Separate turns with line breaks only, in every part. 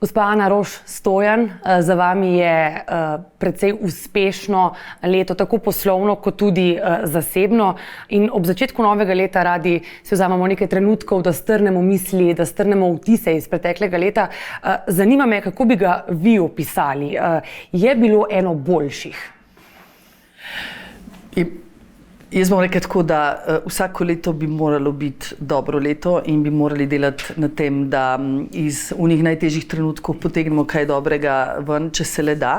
Gospa Ana Roš Stojan, za vami je precej uspešno leto, tako poslovno kot tudi zasebno. In ob začetku novega leta radi si vzamemo nekaj trenutkov, da strnemo misli, da strnemo vtise iz preteklega leta. Zanima me, kako bi ga vi opisali. Je bilo eno boljših?
Jaz bom rekel tako, da vsako leto bi moralo biti dobro leto in bi morali delati na tem, da iz unih najtežjih trenutkov potegnemo kaj dobrega ven, če se le da.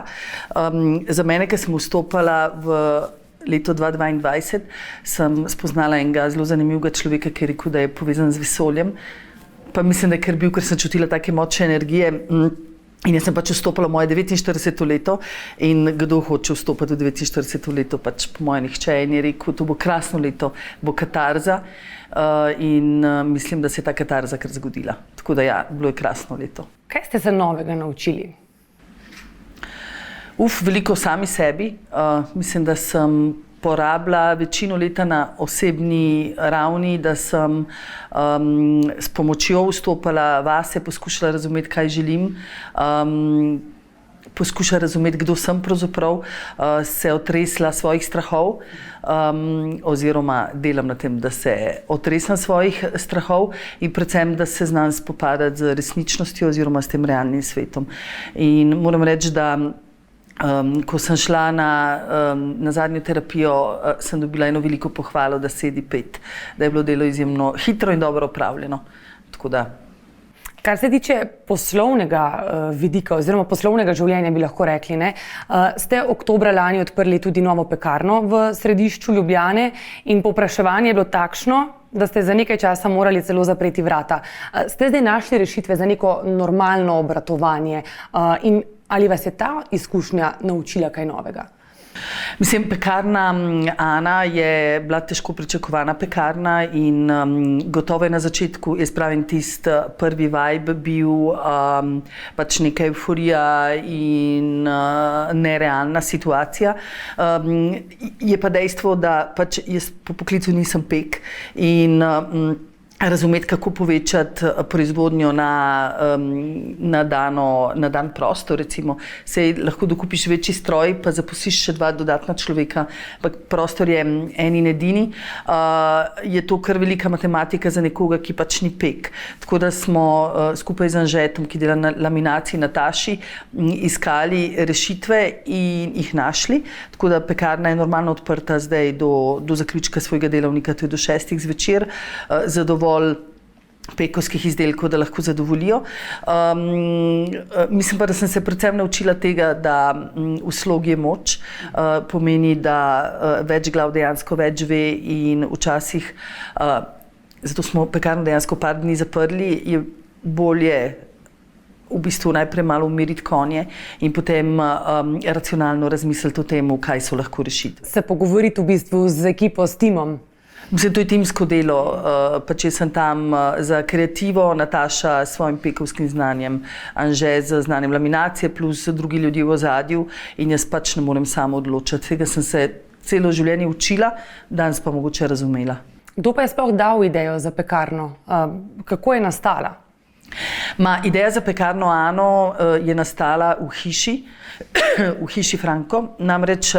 Za mene, ki sem vstopala v leto 2022, sem spoznala enega zelo zanimivega človeka, ki je rekel, da je povezan z vesoljem. Pa mislim, da je ker sem čutila take močne energije. In jaz sem pač vstopila v moje 49. leto in kdo hoče vstopiti v 49. leto, pač po moje nihče, in je rekel, to bo krasno leto, bo katarza in mislim, da se je ta katarza kar zgodila. Tako da ja, bilo je krasno leto.
Kaj ste se novega naučili?
Veliko sami sebi. Mislim, da sem porabila večino leta na osebni ravni, da sem s pomočjo vstopala vase, poskušala razumeti, kaj želim, poskušala razumeti, kdo sem pravzaprav, se otresla svojih strahov, oziroma delam na tem, da se otresam svojih strahov in predvsem, da se znam spopadati z resničnostjo oziroma s tem realnim svetom. In moram reči, da ko sem šla na zadnjo terapijo, sem dobila eno veliko pohvalo, da sedi pet, da je bilo delo izjemno hitro in dobro opravljeno. Tako da.
Kar se tiče poslovnega vidika oziroma poslovnega življenja, bi lahko rekli, ne? Ste oktobra lani odprli tudi novo pekarno v središču Ljubljane in povpraševanje je bilo takšno, da ste za nekaj časa morali celo zapreti vrata. Ste zdaj našli rešitve za neko normalno obratovanje in ali vas je ta izkušnja naučila kaj novega?
Mislim, pekarna Ana je bila težko pričakovana pekarna in gotovo je na začetku, jaz pravim, tisti prvi vibe bil pač neka evforija in nerealna situacija. Je pa dejstvo, da pač jaz po poklicu nisem pek in razumeti, kako povečati proizvodnjo na dan prostor, recimo. Sej lahko dokupiš večji stroj, pa zaposliš še dva dodatna človeka, ampak prostor je en in edini. Je to kar velika matematika za nekoga, ki pač ni pek. Tako da smo skupaj z Anžetom, ki dela na laminaciji, Nataši, iskali rešitve in jih našli. Tako da pekarna je normalno odprta zdaj do zaključka svojega delovnika, to je do 6 zvečer, zadovolj pekovskih izdelkov, da lahko zadovoljijo. Mislim pa, da sem se predvsem naučila tega, da v slogi je moč, pomeni, da več glav dejansko več ve in včasih, zato smo pekarno dejansko par dni zaprli, je bolje v bistvu najprej malo umiriti konje in potem racionalno razmisliti o tem, kaj so lahko rešitve.
Se pogovoriti v bistvu z ekipo, s timom?
Mislim, to je timsko delo, pač jaz sem tam za kreativo, Nataša s svojim pekovskim znanjem, Anže z znanjem laminacije plus drugi ljudje v ozadju in jaz pač ne morem sama odločati. Tega sem se celo življenje učila, danes pa mogoče razumela.
Kdo pa je sploh dal idejo za pekarno? Kako je nastala?
Ideja za pekarno Ano je nastala v hiši Franko. Namreč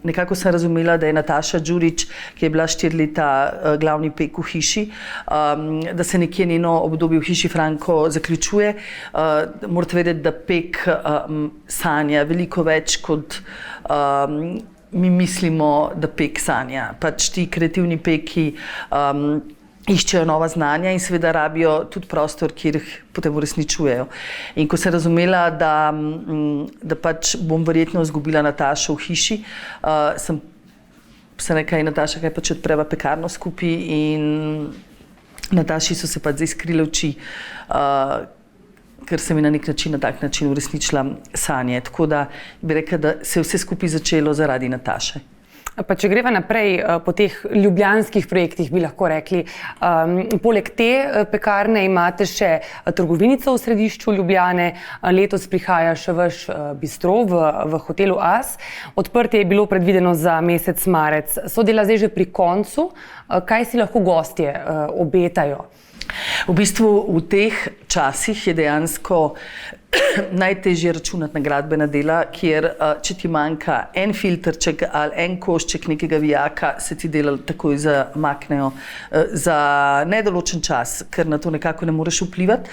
nekako sem razumela, da je Nataša Đurić, ki je bila 4 leta glavni pek v hiši, da se nekje njeno obdobje v hiši Franko zaključuje. Morate vedeti, da pek sanja veliko več kot mi mislimo, da pek sanja. Pač ti kreativni peki iščejo nova znanja in seveda rabijo tudi prostor, kjer jih potem uresničujejo. In ko sem razumela, da pač bom verjetno izgubila Natašo v hiši, sem rekla, Nataša, kaj pač odpreva pekarno skupaj, in Nataši so se pač zdaj skrile oči, ker sem mi na nek način, na tak način uresničila sanje. Tako da bi rekla, da se je vse skupaj začelo zaradi Nataše.
Pa če greva naprej po teh ljubljanskih projektih, bi lahko rekli, poleg te pekarne imate še trgovinico v središču Ljubljane, letos prihaja še vaš bistro v hotelu As. Odprtje je bilo predvideno za mesec marec. So dela zdaj že pri koncu, kaj si lahko gostje obetajo?
V bistvu v teh časih je dejansko najtežje računati na gradbena dela, kjer če ti manjka en filtrček ali en košček nekega vijaka, se ti dela takoj zamaknejo za nedoločen čas, ker na to nekako ne moreš vplivati.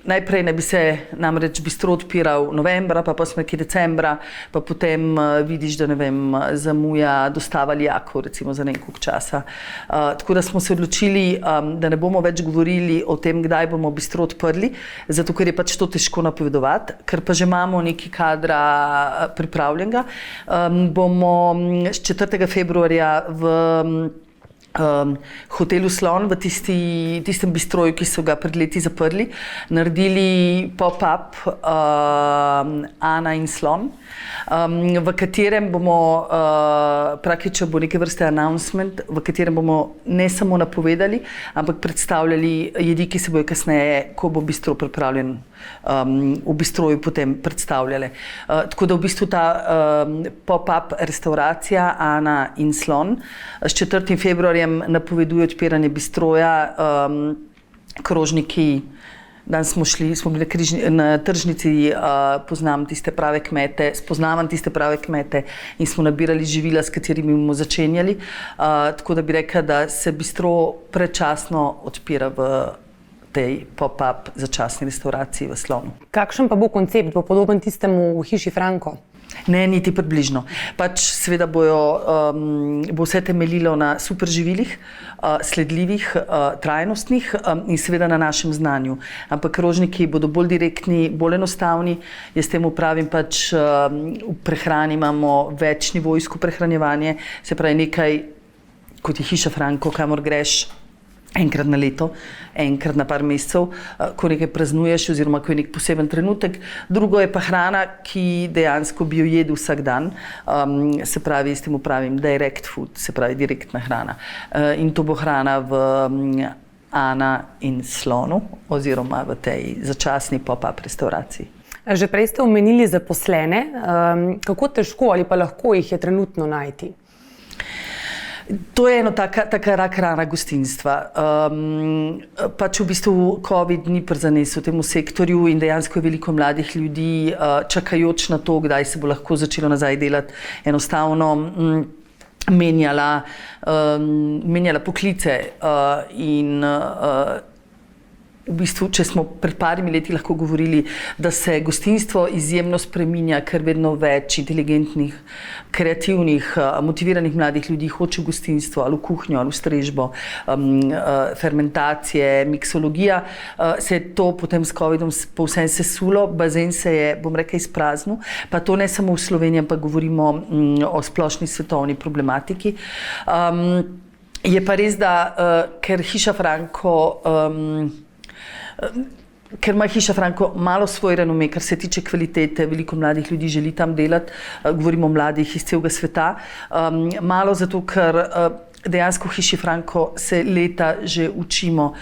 Najprej ne bi se namreč bistro odpiral novembra, pa smo nekje decembra, pa potem vidiš, da ne vem, zamuja dostava lijakov, recimo za nekaj časa. Tako da smo se odločili, da ne bomo več govorili o tem, kdaj bomo bistro odprli, zato ker je pač to težko napovedovati, ker pa že imamo nekaj kadra pripravljenega. Bomo 4. februarja v hotelu Slon, v tistem bistroju, ki so ga pred leti zaprli, naredili pop-up Ana in Slon, v katerem bomo, praktično bo neke vrste announcement, v katerem bomo ne samo napovedali, ampak predstavljali jedi, ki se bojo kasneje, ko bo bistro pripravljen, v bistroju potem predstavljale. Tako da v bistvu ta pop-up restauracija Ana in Slon s 4. februarjem napoveduje odpiranje bistroja, krožniki. Danes smo bili na tržnici, spoznavam tiste prave kmete in smo nabirali živila, s katerimi bomo začenjali. Tako da bi rekla, da se bistro predčasno odpira v tej pop-up začasni restauraciji v Slonu.
Kakšen pa bo koncept? Bo podoben tistemu v hiši Franko?
Ne, niti približno. Pač seveda bo vse temeljilo na super živilih, sledljivih, trajnostnih in seveda na našem znanju. Ampak krožniki bodo bolj direktni, bolj enostavni. Jaz temu pravim pač, v prehrani imamo večnivojsko prehranjevanje, se pravi nekaj, kot je hiša Franko, kamor greš enkrat na leto, enkrat na par mesecev, ko nekaj praznuješ oziroma ko je nek poseben trenutek. Drugo je pa hrana, ki dejansko bi jo jedel vsak dan, se pravi, jaz temu pravim direct food, se pravi direktna hrana. In to bo hrana v Ana in Slonu oziroma v tej začasni pop-up restauraciji.
Že prej ste omenili zaposlene. Kako težko ali pa lahko jih je trenutno najti?
To je ena taka rak rana gostinstva. Pač v bistvu COVID ni prizanesel temu sektorju in dejansko je veliko mladih ljudi, čakajoč na to, kdaj se bo lahko začelo nazaj delati, enostavno menjala poklice in v bistvu, če smo pred parimi leti lahko govorili, da se gostinstvo izjemno spreminja, ker vedno več inteligentnih, kreativnih, motiviranih mladih ljudi hoče v gostinstvo, ali v kuhinjo, ali v strežbo, fermentacije, miksologija, se je to potem s COVID-om povsem sesulo, bazen se je, bom rekla, izpraznil, pa to ne samo v Sloveniji, ampak govorimo o splošni svetovni problematiki. Je pa res, da ker hiša Franko ker ima hiša Franko malo svoj renome, kar se tiče kvalitete, veliko mladih ljudi želi tam delati, govorimo o mladih iz celega sveta, malo zato, ker dejansko v hiši Franko se leta že učimo,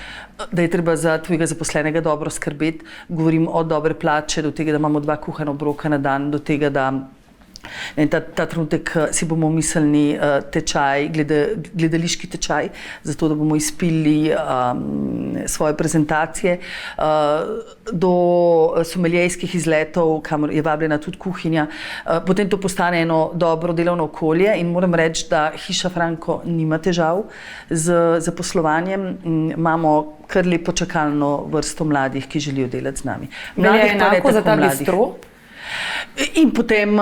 da je treba za tvojega zaposlenega dobro skrbeti, govorim od dobre plače, do tega, da imamo 2 kuhana obroka na dan, do tega, da ta trenutek si bomo mislili tečaj, gledališki tečaj, zato da bomo izpili svoje prezentacije, do someljejskih izletov, kamor je vabljena tudi kuhinja. Potem to postane eno dobro delovno okolje in moram reči, da hiša Franko nima težav z zaposlovanjem. Imamo kar lepo čakalno vrsto mladih, ki želijo delati z nami.
Velja enako za ta bistro?
In potem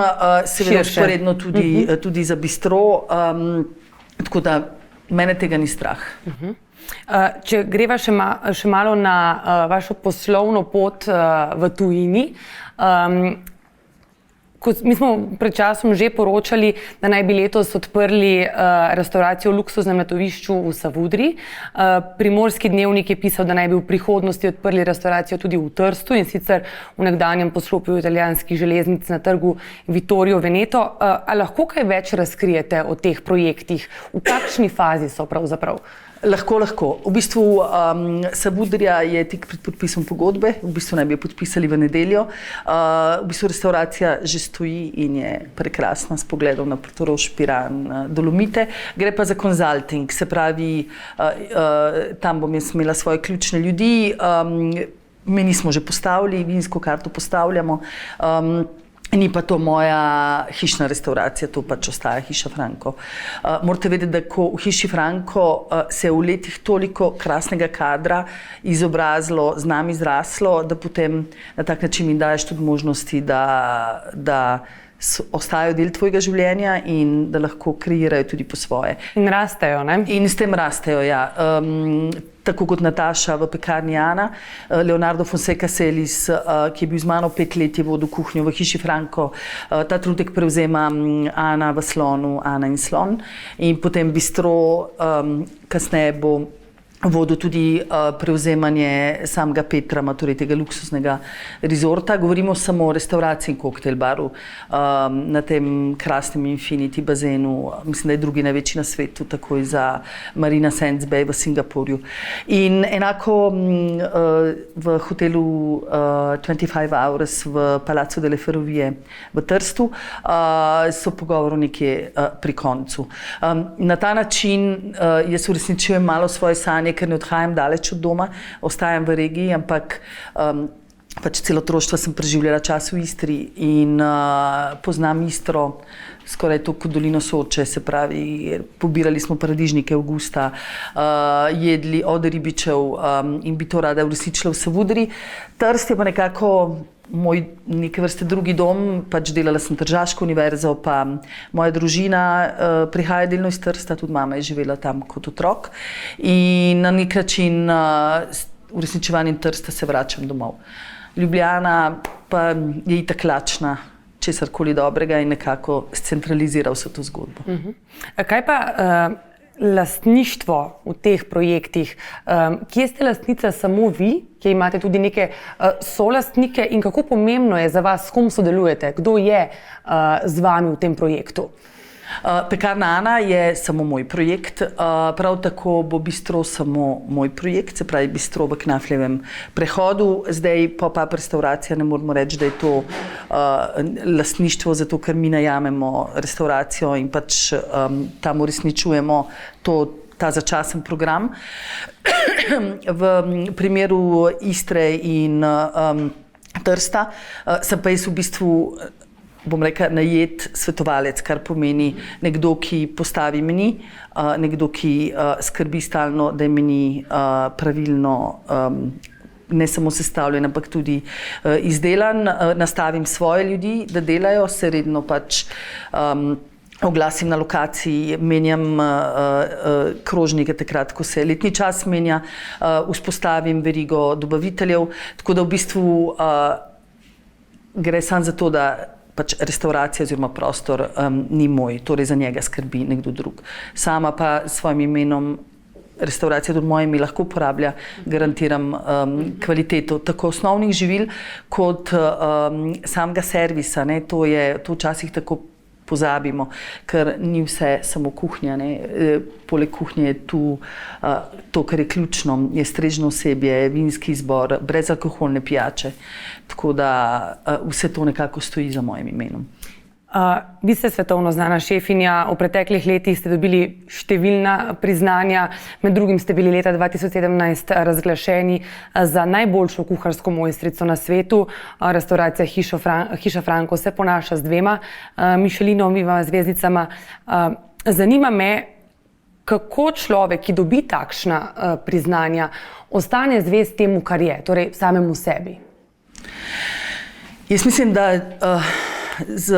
seveda vzporedno tudi za bistro, tako da mene tega ni strah.
Če greva še malo na vašo poslovno pot v tujini, mi smo pred časom že poročali, da naj bi letos odprli restauracijo v luksuznem letovišču v Savudriji. Primorski dnevnik je pisal, da naj bi v prihodnosti odprli restauracijo tudi v Trstu in sicer v nekdanjem poslopju italijanskih železnic na trgu Vittorio Veneto. A lahko kaj več razkrijete o teh projektih? V kakšni fazi so pravzaprav?
Lahko. V bistvu Savudrija je tik pred podpisom pogodbe, v bistvu naj bi jo podpisali v nedeljo. V bistvu restauracija že stoji in je prekrasna s pogledom na Portorož, Piran, Dolomite. Gre pa za consulting, se pravi, tam bom jaz imela svoje ključne ljudi. mi nismo že postavili, vinsko karto postavljamo. Ni pa to moja hišna restauracija, to pač ostaja hiša Franko. Morate vedeti, da ko v hiši Franko se je v letih toliko krasnega kadra izobrazilo, z nami zraslo, da potem na tak način mi daješ tudi možnosti, da ostajajo del tvojega življenja in da lahko kreirajo tudi po svoje.
In rastejo, ne?
In s tem rastejo, ja. Tako kot Nataša v pekarni Ana. Leonardo Fonseca Celis, ki je bil z mano 5 let, je vodil kuhnjo v hiši Franko. Ta trenutek prevzema Ana v Slonu, Ana in Slon. In potem bistro, kasneje bo vodil tudi prevzemanje samega Petrama, torej tega luksuznega rezorta. Govorimo samo o restauraciji in koktejl baru na tem krasnem Infinity bazenu. Mislim, da je drugi največji na svetu, takoj za Marina Sands Bay v Singapurju. In enako v hotelu 25 Hours v Palacu delle Ferrovie v Trstu so pogovori nekje pri koncu. Na ta način jaz uresničujem malo svoje sanje, ker ne odhajam daleč od doma, ostajam v regiji, ampak pač celo otroštvo sem preživljala čas v Istri in poznam Istro skoraj toliko kot dolino Soče, se pravi, pobirali smo paradižnike avgusta, jedli od ribičev in bi to rada uresničila v Savudriji. Trst je pa nekako moj neke vrste drugi dom, pač delala sem Tržaško univerzo, pa moja družina prihaja delno iz Trsta, tudi mama je živela tam kot otrok in na nek način uresničevanjem Trsta se vračam domov. Ljubljana pa je itak lačna česarkoli dobrega in nekako scentralizira vso to zgodbo.
Kaj pa lastništvo v teh projektih? Kje ste lastnica samo vi, kje imate tudi neke solastnike in kako pomembno je za vas, s kom sodelujete? Kdo je z vami v tem projektu?
Pekarna Ana je samo moj projekt, prav tako bo bistro samo moj projekt, se pravi bistro v Knafljevem prehodu. Zdaj pop-up restauracija, ne moramo reči, da je to lastništvo, zato ker mi najamemo restauracijo in pač tam uresničujemo ta začasen program. V primeru Istre in Trsta sem pa jaz v bistvu, bom rekla, najet svetovalec, kar pomeni nekdo, ki postavi meni, nekdo, ki skrbi stalno, da je meni pravilno ne samo sestavljen, ampak tudi izdelan. Nastavim svoje ljudi, da delajo, se redno pač oglasim na lokaciji, menjam krožnike takrat, ko se letni čas menja, vzpostavim verigo dobaviteljev, tako da v bistvu gre samo za to, da pač restauracija oziroma prostor ni moj, torej za njega skrbi nekdo drug. Sama pa s svojim imenom restauracija tudi moje ime lahko uporablja, garantiram kvaliteto tako osnovnih živil kot samega servisa. To včasih tako pozabimo, ker ni vse samo kuhnja. Poleg kuhnje je tu to, kar je ključno, je strežno osebje, vinski izbor, brezalkoholne pijače. Tako da vse to nekako stoji za mojim imenom.
Vi ste svetovno znana šefinja, v preteklih letih ste dobili številna priznanja, med drugim ste bili leta 2017 razglašeni za najboljšo kuharsko mojstrico na svetu. Restauracija Hiša Franko se ponaša z 2 Michelinovima zvezdicama. Zanima me, kako človek, ki dobi takšna priznanja, ostane zvest temu, kar je, torej samemu sebi?
Jaz mislim, da z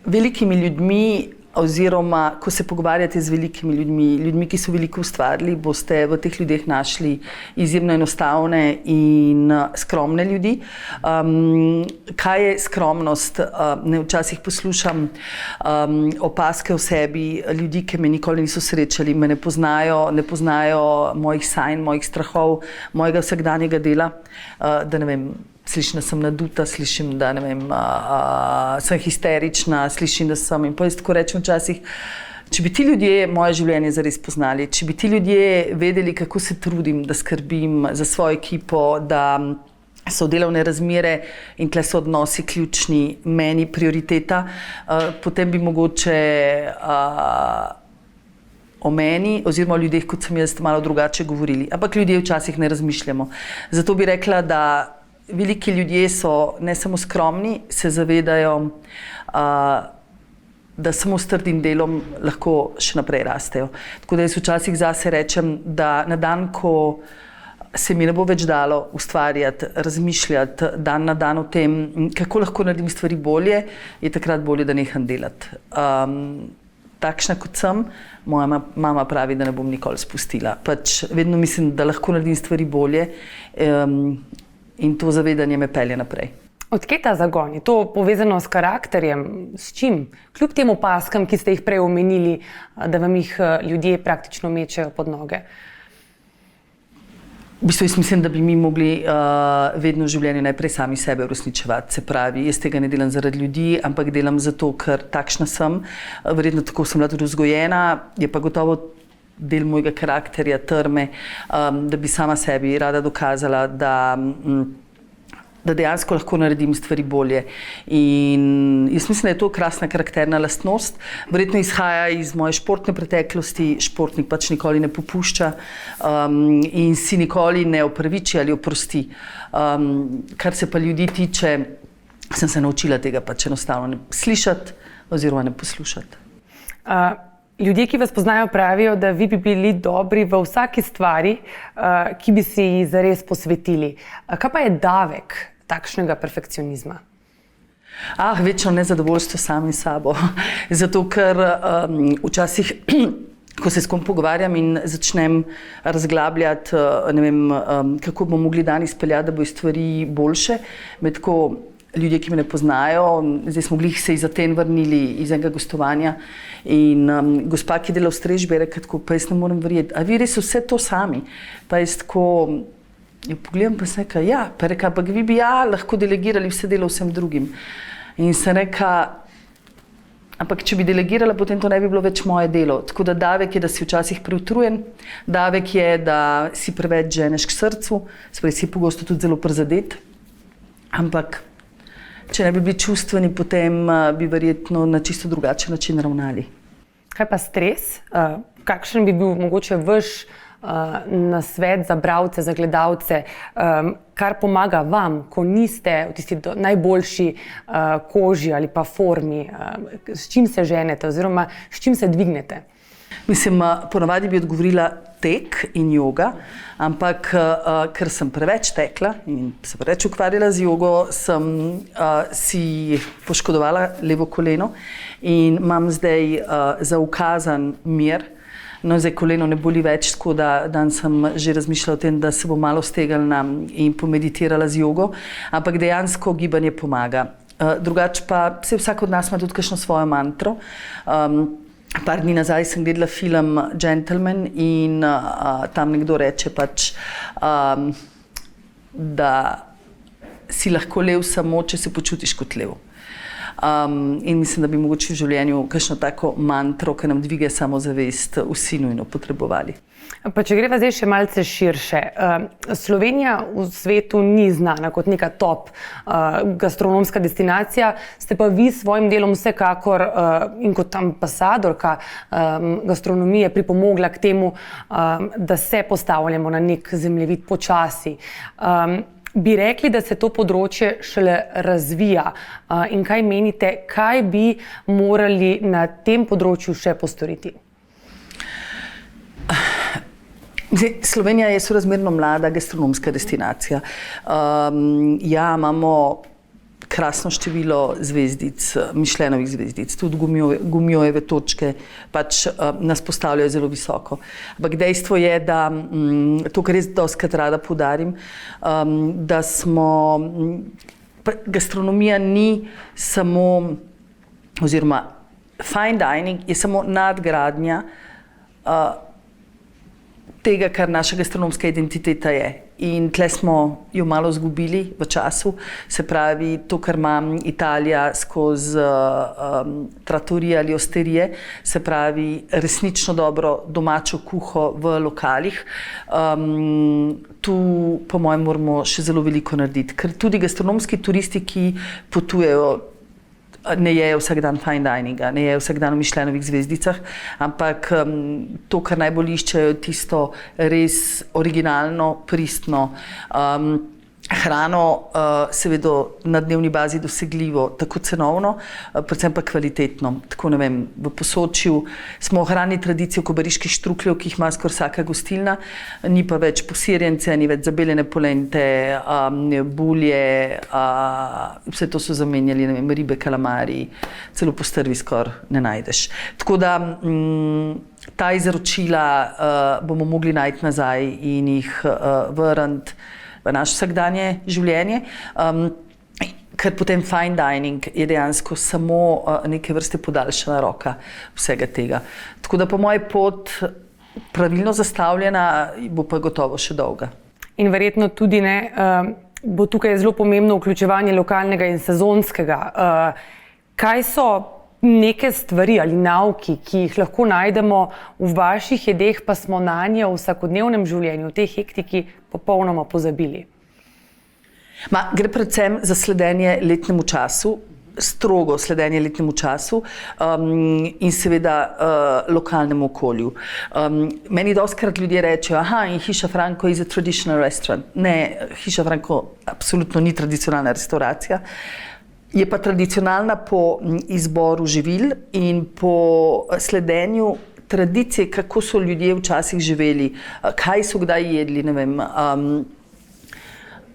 velikimi ljudmi oziroma, ko se pogovarjate z velikimi ljudmi, ki so veliko ustvarili, boste v teh ljudeh našli izjemno enostavne in skromne ljudi. Kaj je skromnost? Včasih poslušam opazke o sebi ljudi, ki me nikoli niso srečali, me ne poznajo mojih sanj, mojih strahov, mojega vsakdanjega dela, da ne vem, slišim, da sem naduta, slišim, da ne vem, sem histerična, slišim, da sem in pa jaz tako rečem včasih, če bi ti ljudje moje življenje zares poznali, če bi ti ljudje vedeli, kako se trudim, da skrbim za svojo ekipo, da so delovne razmere in tle so odnosi ključni, meni prioriteta, potem bi mogoče o meni oziroma o ljudeh, kot sem jaz, malo drugače govorili. Ampak ljudje včasih ne razmišljamo. Zato bi rekla, da veliki ljudje so ne samo skromni, se zavedajo, da samo s trdim delom lahko še naprej rastejo. Tako da jaz včasih zase rečem, da na dan, ko se mi ne bo več dalo ustvarjati, razmišljati dan na dan o tem, kako lahko naredim stvari bolje, je takrat bolje, da neham delati. Takšna kot sem, moja mama pravi, da ne bom nikoli spustila. Pač vedno mislim, da lahko naredim stvari bolje in to zavedanje me pelje naprej.
Odkje ta zagon? Je to povezano s karakterjem? S čim? Kljub tem opaskam, ki ste jih prej omenili, da vam jih ljudje praktično mečejo pod noge.
V bistvu jaz mislim, da bi mi mogli vedno v življenju najprej sami sebe uresničevati. Se pravi, jaz tega ne delam zaradi ljudi, ampak delam zato, ker takšna sem. Verjetno tako sem bila tudi vzgojena, je pa gotovo del mojega karakterja, trme, da bi sama sebi rada dokazala, da dejansko lahko naredim stvari bolje. In jaz mislim, da je to krasna karakterna lastnost. Verjetno izhaja iz moje športne preteklosti, športnik pač nikoli ne popušča in si nikoli ne opraviči ali oprosti. Kar se pa ljudi tiče, sem se naučila tega pač enostavno ne slišati oziroma ne poslušati.
Ljudje, ki vas poznajo, pravijo, da vi bi bili dobri v vsaki stvari, ki bi si ji zares posvetili. Kaj pa je davek takšnega perfekcionizma?
Večno nezadovoljstvo samim sabo. Zato, ker včasih, ko se s kom pogovarjam in začnem razglabljati, ne vem, kako bomo mogli dan izpeljati, da bojo stvari boljše, med tako ljudje, ki me ne poznajo, zdaj smo glih se iz Aten vrnili iz enega gostovanja in gospa, ki dela v strežbi, je rekla tako, pa jaz ne morem verjeti, a vi res vse to sami? Pa jaz tako, pogledam pa sem rekla, ja, pa je rekla, ampak vi bi lahko delegirali vse delo vsem drugim. In sem rekla, ampak če bi delegirala, potem to ne bi bilo več moje delo. Tako da davek je, da si včasih preutrujen, davek je, da si preveč ženeš k srcu, sprej si pogosto tudi zelo prizadet, ampak če ne bi bili čustveni, potem bi verjetno na čisto drugačen način ravnali.
Kaj pa stres? Kakšen bi bil mogoče vaš nasvet za bralce, za gledalce, kar pomaga vam, ko niste v tisti najboljši koži ali pa formi? S čim se ženete oziroma s čim se dvignete?
Mislim, ponavadi bi odgovorila tek in joga, ampak ker sem preveč tekla in se preveč ukvarjala z jogo, sem si poškodovala levo koleno in imam zdaj zaukazan mir. No, zdaj koleno ne boli več, tako da danes sem že razmišljala o tem, da se bom malo stegnila in pomeditirala z jogo, ampak dejansko gibanje pomaga. Drugače pa vsak od nas ima tudi kakšno svojo mantro. Par dni nazaj sem gledala film Gentleman in tam nekdo reče pač, da si lahko lev samo, če se počutiš kot lev. In mislim, da bi mogoče v življenju kakšno tako mantro, ki nam dviga samozavest, vsi nujno potrebovali.
Pa če greva zdaj še malce širše. Slovenija v svetu ni znana kot neka top gastronomska destinacija, ste pa vi s svojim delom vsekakor in kot ambasadorka gastronomije pripomogla k temu, da se postavljamo na nek zemljevid počasi. Bi rekli, da se to področje šele razvija in kaj menite, kaj bi morali na tem področju še postoriti?
Slovenija je sorazmerno mlada gastronomska destinacija. Imamo krasno število zvezdic, Michelinovih zvezdic, tudi Gumijojeve točke pač nas postavljajo zelo visoko. Ampak dejstvo je, da to, kar res dostikrat rada poudarim, da gastronomija ni samo, oziroma fine dining je samo nadgradnja tega, kar naša gastronomska identiteta je. In tle smo jo malo izgubili v času, se pravi to, kar ima Italija skozi trattorije ali osterije, se pravi resnično dobro domačo kuho v lokalih. Tu po mojem moramo še zelo veliko narediti, ker tudi gastronomski turisti, ki potujejo ne jejo vsak dan fine dininga, ne jejo vsak dan v Michelinovih zvezdicah, ampak to, kar najbolj iščejo, je tisto res originalno, pristno hrano, seveda na dnevni bazi dosegljivo, tako cenovno, predvsem pa kvalitetno. Tako, ne vem, v Posočju smo ohranili tradicijo kobariških štrukljev, ki jih ima skoraj vsaka gostilna, ni pa več posirjence, ni več zabeljene polente, bulje, vse to so zamenjali, ne vem, ribe, kalamari, celo postrvi skoraj ne najdeš. Tako da ta izročila bomo mogli najti nazaj in jih vrniti v naše vsakdanje življenje, ker potem fine dining je dejansko samo neke vrste podaljšana roka vsega tega. Tako da po moji pot pravilno zastavljena, bo pa gotovo še dolga.
In verjetno tudi bo tukaj zelo pomembno vključevanje lokalnega in sezonskega. Kaj so neke stvari ali nauki, ki jih lahko najdemo v vaših jedeh, pa smo nanje v vsakodnevnem življenju, v tej hektiki popolnoma pozabili?
Gre predvsem za sledenje letnemu času, strogo sledenje letnemu času in seveda lokalnemu okolju. Meni dostikrat ljudje rečejo, in Hiša Franko is a traditional restaurant. Ne, Hiša Franko absolutno ni tradicionalna restauracija. Je pa tradicionalna po izboru živil in po sledenju tradicije, kako so ljudje včasih živeli, kaj so kdaj jedli, ne vem,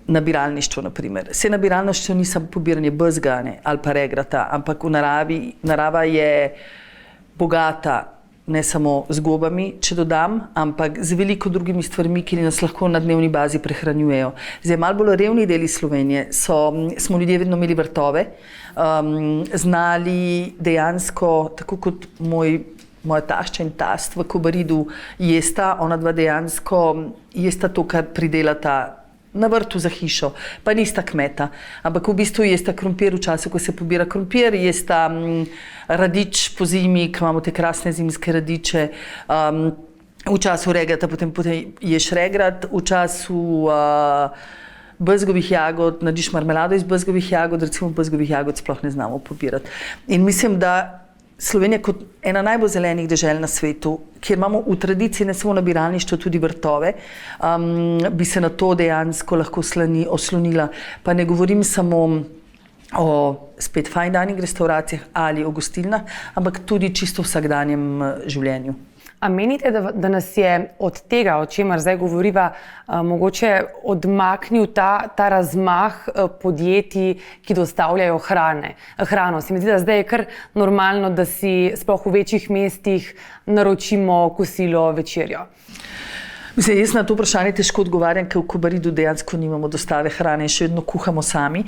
nabiralništvo, na primer. Vse nabiralništvo ni samo pobiranje bezga ali pa regrata, ampak v narava je bogata ne samo z gobami, če dodam, ampak z veliko drugimi stvarmi, ki nas lahko na dnevni bazi prehranjujejo. Zdaj, malo bolj revni deli Slovenije smo ljudje vedno imeli vrtove, znali dejansko, tako kot moja tašča in tast v Kobaridu jesta, ona dva dejansko jesta to, kar pridelata na vrtu za hišo, pa nista kmeta, ampak v bistvu jesta krompir v času, ko se pobira krompir, jesta radič po zimi, ko imamo te krasne zimske radiče, v času regrata, potem ješ regrat, v času bezgovih jagod, narediš marmelado iz bezgovih jagod, recimo bezgovih jagod sploh ne znamo pobirati. In mislim, da Slovenija kot ena najbolj zelenih dežel na svetu, kjer imamo v tradiciji ne samo nabiralništvo, tudi vrtove, bi se na to dejansko lahko oslonila. Pa ne govorim samo o spet fine dining restauracijah ali o gostilnah, ampak tudi čisto vsakdanjem življenju.
A menite, da nas je od tega, o čemer zdaj govoriva, mogoče odmaknil ta razmah podjetij, ki dostavljajo hrano? Se mi zdi, da zdaj je kar normalno, da si sploh v večjih mestih naročimo kosilo, večerjo.
Mislim, jaz na to vprašanje težko odgovarjam, ker v Kobaridu dejansko nimamo dostave hrane in še vedno kuhamo sami.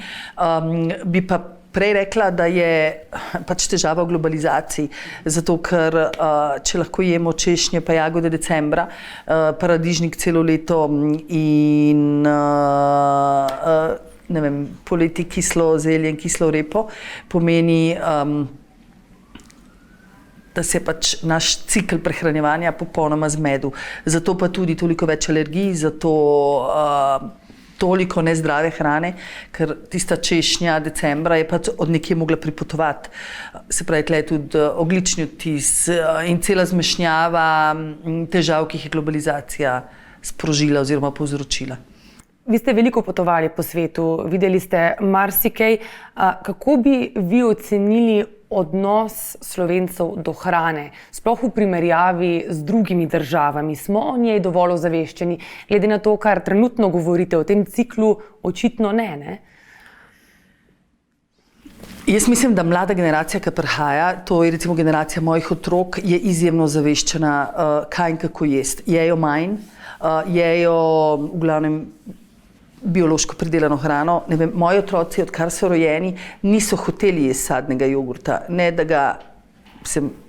Bi pa prej rekla, da je pač težava v globalizaciji, zato ker če lahko jemo češnje pa jagode decembra, paradižnik celo leto in ne vem, poleti kislo zelje in kislo repo, pomeni, da se pač naš cikel prehranjevanja popolnoma zmedel. Zato pa tudi toliko več alergij, zato toliko nezdrave hrane, ker tista češnja decembra je pač od nekje mogla pripotovati. Se pravi, tle je tudi ogljični odtis in cela zmešnjava težav, ki jih je globalizacija sprožila oziroma povzročila.
Vi ste veliko potovali po svetu, videli ste marsikaj. Kako bi vi ocenili odnos Slovencev do hrane, sploh v primerjavi z drugimi državami? Smo o njej dovolj ozaveščeni? Glede na to, kar trenutno govorite o tem ciklu, očitno ne?
Jaz mislim, da mlada generacija, ki prihaja, to je recimo generacija mojih otrok, je izjemno ozaveščena, kaj in kako jesti. Jejo manj, jejo v glavnem biološko pridelano hrano. Ne vem, moji otroci, odkar so rojeni, niso hoteli jesti sadnega jogurta. Ne, da ga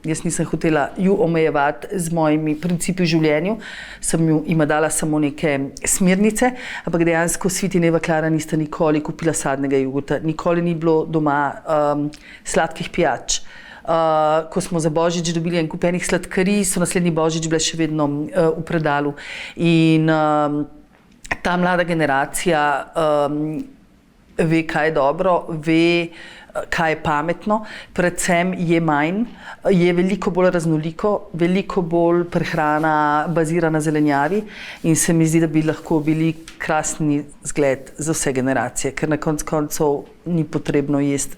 jaz nisem hotela ju omejevati z mojimi principi v življenju, sem jima dala samo neke smernice, ampak dejansko Svit in Eva Klara nista nikoli kupila sadnega jogurta, nikoli ni bilo doma sladkih pijač. Ko smo za Božič dobili en kup enih sladkarij, so naslednji Božič bile še vedno v predalu. In ta mlada generacija ve, kaj je dobro, ve, kaj je pametno, predvsem je manj, je veliko bolj raznoliko, veliko bolj prehrana bazira na zelenjavi in se mi zdi, da bi lahko bili krasni zgled za vse generacije, ker na koncu koncev ni potrebno jesti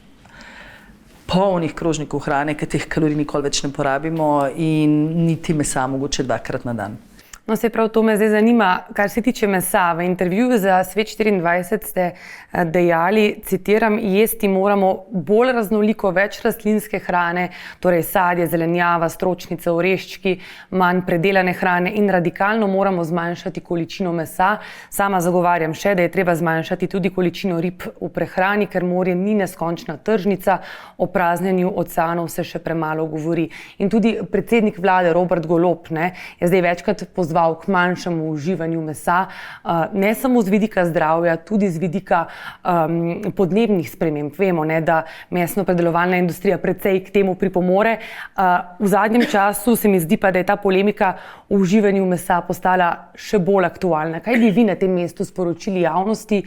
polnih krožnikov hrane, ker teh kalorij nikoli več ne porabimo in niti mesa mogoče 2-krat na dan.
No, se prav to me zdaj zanima, kar se tiče mesa. V intervjuju za Svet24 ste dejali, citiram, jesti moramo bolj raznoliko, več rastlinske hrane, torej sadje, zelenjava, stročnice, oreščki, manj predelane hrane in radikalno moramo zmanjšati količino mesa. Sama zagovarjam še, da je treba zmanjšati tudi količino rib v prehrani, ker morje ni neskončna tržnica, o praznjenju oceanov se še premalo govori. In tudi predsednik vlade Robert Golob je zdaj večkrat pozval k manjšemu uživanju mesa, ne samo z vidika zdravja, tudi z vidika podnebnih sprememb. Vemo, da mesno-predelovalna industrija precej k temu pripomore. V zadnjem času se mi zdi pa, da je ta polemika o uživanju mesa postala še bolj aktualna. Kaj bi vi na tem mestu sporočili javnosti?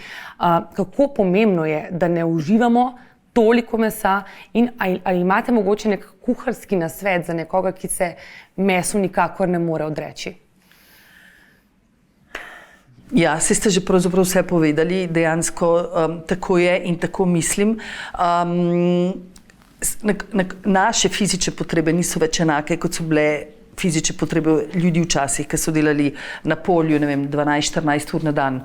Kako pomembno je, da ne uživamo toliko mesa in ali imate mogoče nek kuharski nasvet za nekoga, ki se mesu nikakor ne more odreči?
Ja, ste že pravzaprav vse povedali, dejansko tako je in tako mislim. Naše fizične potrebe niso več enake, kot so bile fizične potrebe ljudi včasih, ki so delali na polju, 12-14 ur na dan.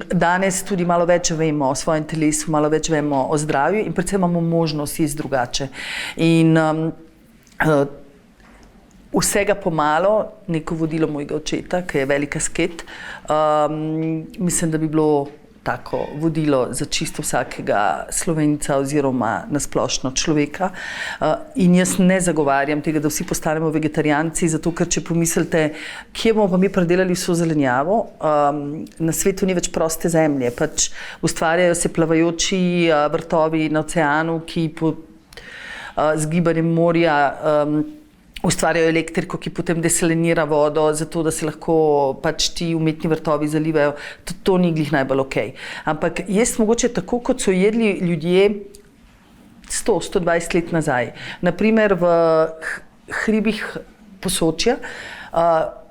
Danes tudi malo več vemo o svojem telesu, malo več vemo o zdravju in predvsem imamo možnost jesti drugače. In vsega pomalo, neko vodilo mojega očeta, ki je velik asket. Mislim, da bi bilo tako vodilo za čisto vsakega Slovenca oziroma nasplošno človeka. In jaz ne zagovarjam tega, da vsi postanemo vegetarijanci, zato ker če pomislite, kje bomo pa mi predelali vso zelenjavo, na svetu ni več proste zemlje. Pač ustvarjajo se plavajoči vrtovi na oceanu, ki z gibanjem morja ustvarjajo elektriko, ki potem desalinira vodo, zato da se lahko pač ti umetni vrtovi zalivajo. To ni glih najbolj okej. Ampak jaz mogoče tako, kot so jedli ljudje 100-120 let nazaj. Naprimer v hribih Posočja,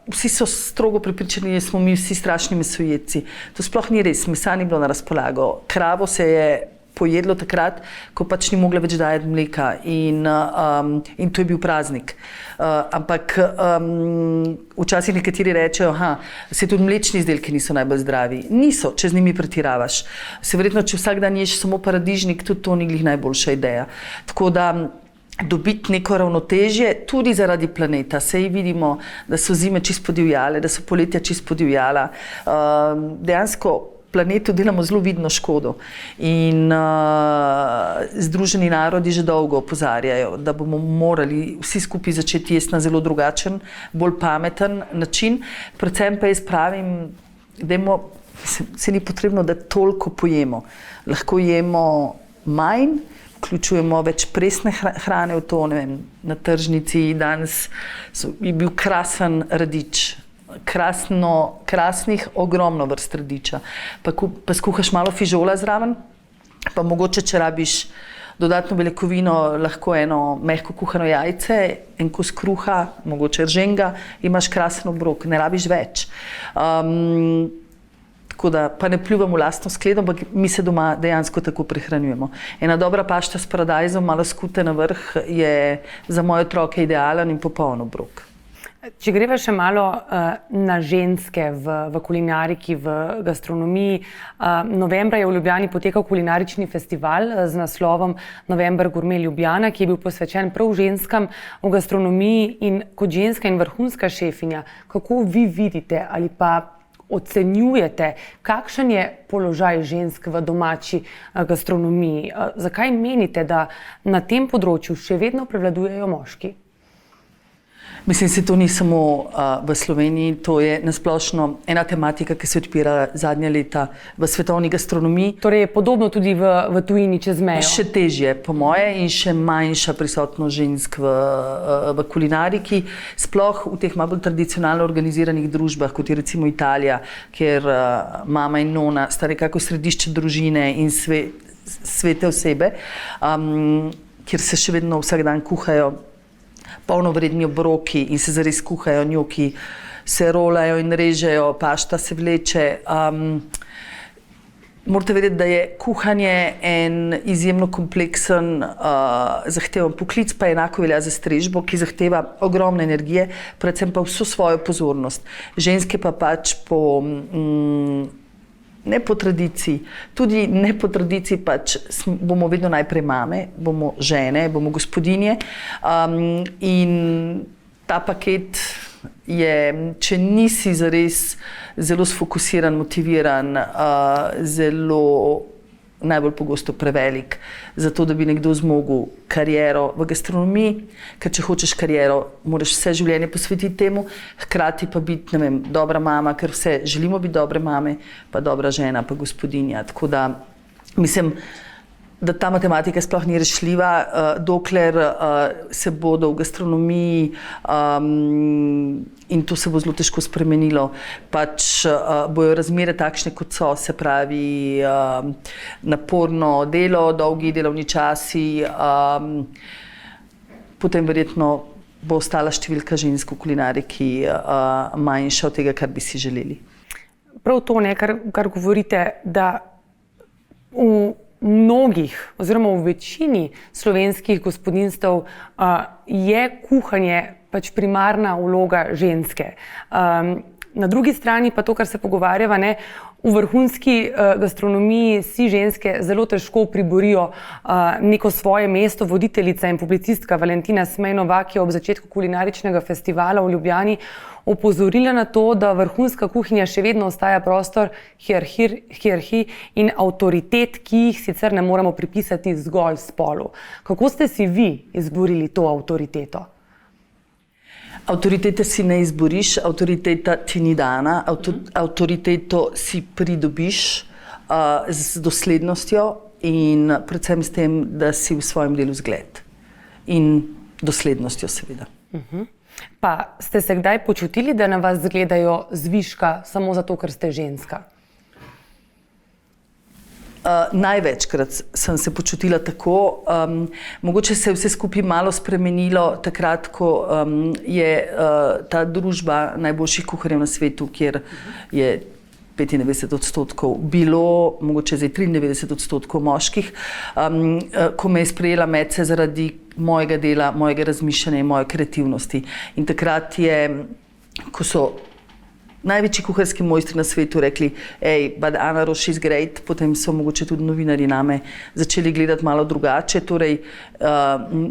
vsi so strogo prepričani, da smo mi vsi strašni mesojedci. To sploh ni res, mesa ni bilo na razpolago. Kravo se je pojedlo takrat, ko pač ni mogla več dajati mleka in to je bil praznik. Ampak včasih nekateri rečejo, se tudi mlečni izdelki niso najbolj zdravi. Niso, če z njimi pretiravaš. Se verjetno, če vsak dan ješ samo paradižnik, tudi to ni glih najboljša ideja. Tako da dobiti neko ravnotežje, tudi zaradi planeta. Sej vidimo, da so zime čisto podivjale, da so poletja čisto podivjala. Dejansko planetu delamo zelo vidno škodo in Združeni narodi že dolgo opozarjajo, da bomo morali vsi skupaj začeti jesti na zelo drugačen, bolj pameten način. Predvsem pa jaz pravim, se ni potrebno, da toliko pojemo. Lahko jemo manj, vključujemo več presne hrane v to, na tržnici danes je bil krasen radič. Krasnih, ogromno vrst radiča. Pa skuhaš malo fižola zraven, pa mogoče, če rabiš dodatno beljakovino, lahko eno mehko kuhano jajce, en kos kruha, mogoče rženga, imaš krasen obrok, ne rabiš več. Tako da pa ne pljuvam v lastno skledo, ampak mi se doma dejansko tako prehranjujemo. Ena dobra pašta s paradajzom, malo skute na vrh, je za moje otroke idealen in popoln obrok.
Če greva še malo na ženske v kulinariki, v gastronomiji. Novembra je v Ljubljani potekal kulinarični festival z naslovom November Gourmet Ljubljana, ki je bil posvečen prav ženskam v gastronomiji in kot ženska in vrhunska šefinja. Kako vi vidite ali pa ocenjujete, kakšen je položaj žensk v domači gastronomiji? Zakaj menite, da na tem področju še vedno prevladujejo moški?
Mislim, se to ni samo v Sloveniji, to je nasplošno ena tematika, ki se odpira zadnja leta v svetovni gastronomiji.
Torej je podobno tudi v tujini čez mejo?
Še težje, po moje, in še manjša prisotnost žensk v kulinariki, sploh v teh malo bolj tradicionalno organiziranih družbah, kot je recimo Italija, kjer mama in nona sta nekako središče družine in svete osebe, kjer se še vedno vsak dan kuhajo polnovredni obroki in se zares kuhajo, njoki se rolajo in režejo, pašta se vleče. Morate vedeti, da je kuhanje en izjemno kompleksen, zahteven poklic, pa enako velja za strežbo, ki zahteva ogromno energije, predvsem pa vso svojo pozornost. Ženske pa pač ne po tradiciji, tudi ne po tradiciji pač bomo vedno najprej mame, bomo žene, bomo gospodinje in ta paket je, če nisi zares zelo sfokusiran, motiviran, zelo najbolj pogosto prevelik, zato da bi nekdo zmogel kariero v gastronomiji, ker če hočeš kariero, moraš vse življenje posvetiti temu, hkrati pa biti, ne vem, dobra mama, ker vse želimo biti dobre mame, pa dobra žena, pa gospodinja. Tako da mislim, da ta matematika sploh ni rešljiva, dokler se bodo v gastronomiji in to se bo zelo težko spremenilo, pač bojo razmere takšne, kot so, se pravi naporno delo, dolgi delovni časi, potem verjetno bo ostala številka žensk v kulinariki manjša od tega, kar bi si želeli.
Prav to, kar govorite, da v mnogih oziroma v večini slovenskih gospodinjstev je kuhanje pač primarna vloga ženske. Na drugi strani pa to, kar se pogovarjava, v vrhunski gastronomiji si ženske zelo težko priborijo neko svoje mesto. Voditeljica in publicistka Valentina Smej-Novak je ob začetku kulinaričnega festivala v Ljubljani opozorila na to, da vrhunska kuhinja še vedno ostaja prostor hierarhij in avtoritet, ki jih sicer ne moremo pripisati zgolj spolu. Kako ste si vi izborili to avtoriteto?
Avtoritete si ne izboriš, avtoriteta ti ni dana, avtoriteto si pridobiš z doslednostjo in predvsem s tem, da si v svojem delu zgled. In doslednostjo seveda.
Pa ste se kdaj počutili, da na vas gledajo zviška samo zato, ker ste ženska?
Največkrat sem se počutila tako. Mogoče se je vse skupaj malo spremenilo takrat, ko je ta družba najboljših kuharjev na svetu, kjer je 95% bilo, mogoče zdaj 93% moških, ko me je sprejela medse zaradi mojega dela, mojega razmišljanja in moje kreativnosti. In takrat je, ko so največji kuharski mojstri na svetu rekli, but Ana Roš is great, potem so mogoče tudi novinarji name začeli gledati malo drugače. Torej,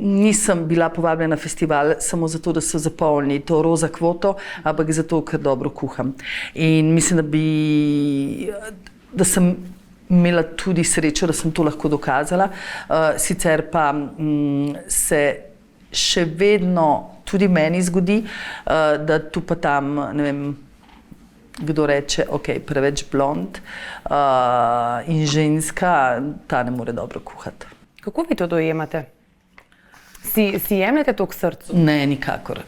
nisem bila povabljena na festival samo zato, da so zapolnili to roza kvoto, ampak zato, ker dobro kuham. In mislim, da sem imela tudi srečo, da sem to lahko dokazala. Sicer pa se še vedno tudi meni zgodi, da tu pa tam, ne vem, kdo reče, preveč blond in ženska, ta ne more dobro kuhati.
Kako vi to dojemate? Si jemljete to k srcu?
Ne, nikakor.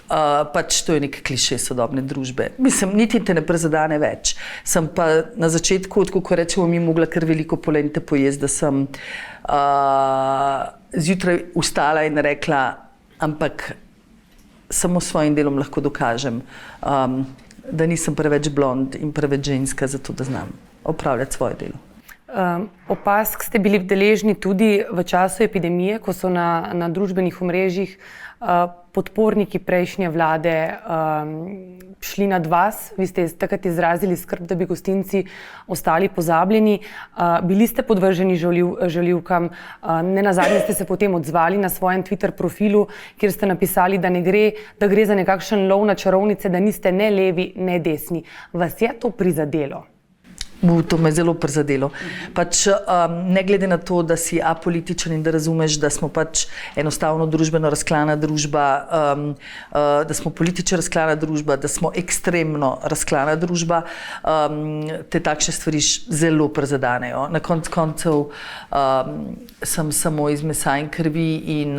Pač to je nek klišej sodobne družbe. Mislim, niti te ne prezadane več. Sem pa na začetku, ko rečemo, mi mogla kar veliko polente pojesti, da sem zjutraj vstala in rekla, ampak samo s svojim delom lahko dokažem, da nisem preveč blond in preveč ženska, zato da znam opravljati svoje delo.
Opazk ste bili deležni tudi v času epidemije, ko so na družbenih omrežjih podporniki prejšnje vlade šli nad vas. Vi ste takrat izrazili skrb, da bi gostinci ostali pozabljeni. Bili ste podvrženi žaljivkam. Nenazadnje ste se potem odzvali na svojem Twitter profilu, kjer ste napisali, da gre za nekakšen lov na čarovnice, da niste ne levi, ne desni. Vas je to prizadelo?
To me zelo prizadelo. Pač, ne glede na to, da si apolitičen in da razumeš, da smo pač enostavno družbeno razklana družba, da smo politično razklana družba, da smo ekstremno razklana družba, te takšne stvari zelo prizadanejo. Na koncu koncev sem samo iz mesa in krvi in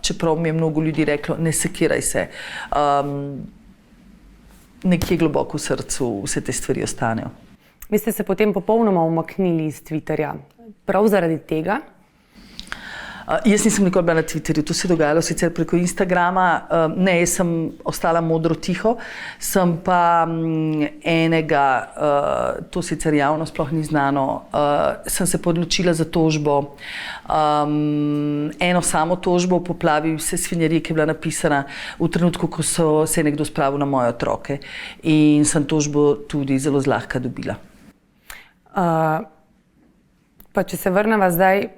čeprav mi je mnogo ljudi reklo, ne sekiraj se, nekje globoko v srcu vse te stvari ostanejo.
Vi ste se potem popolnoma umaknili iz Twitterja. Prav zaradi tega?
Jaz nisem nikoli bila na Twitterju, to se je dogajalo sicer preko Instagrama. Ne, jaz sem ostala modro tiho, sem pa enega, to sicer javno sploh ni znano, sem se odločila za tožbo. Eno samo tožbo v poplavi vse svinjarije, ki je bila napisana v trenutku, ko se je nekdo spravil na moje otroke. In sem tožbo tudi zelo zlahka dobila.
Pa če se vrneva zdaj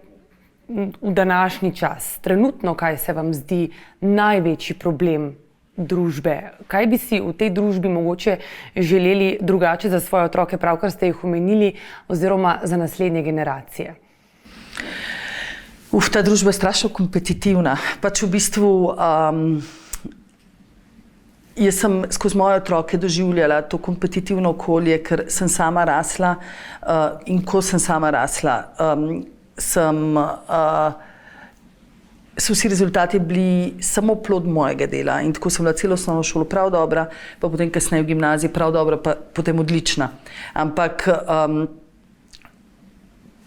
v današnji čas, trenutno kaj se vam zdi največji problem družbe? Kaj bi si v tej družbi mogoče želeli drugače za svoje otroke, pravkar ste jih omenili, oziroma za naslednje generacije?
Ta družba je strašno kompetitivna. Pač v bistvu jaz sem skozi moje otroke doživljala to kompetitivno okolje, ker sem sama rasla in ko sem sama rasla, so vsi rezultati bili samo plod mojega dela in tako sem bila celo osnovno šolo prav dobra, pa potem kasneje v gimnaziji prav dobra, pa potem odlična. Ampak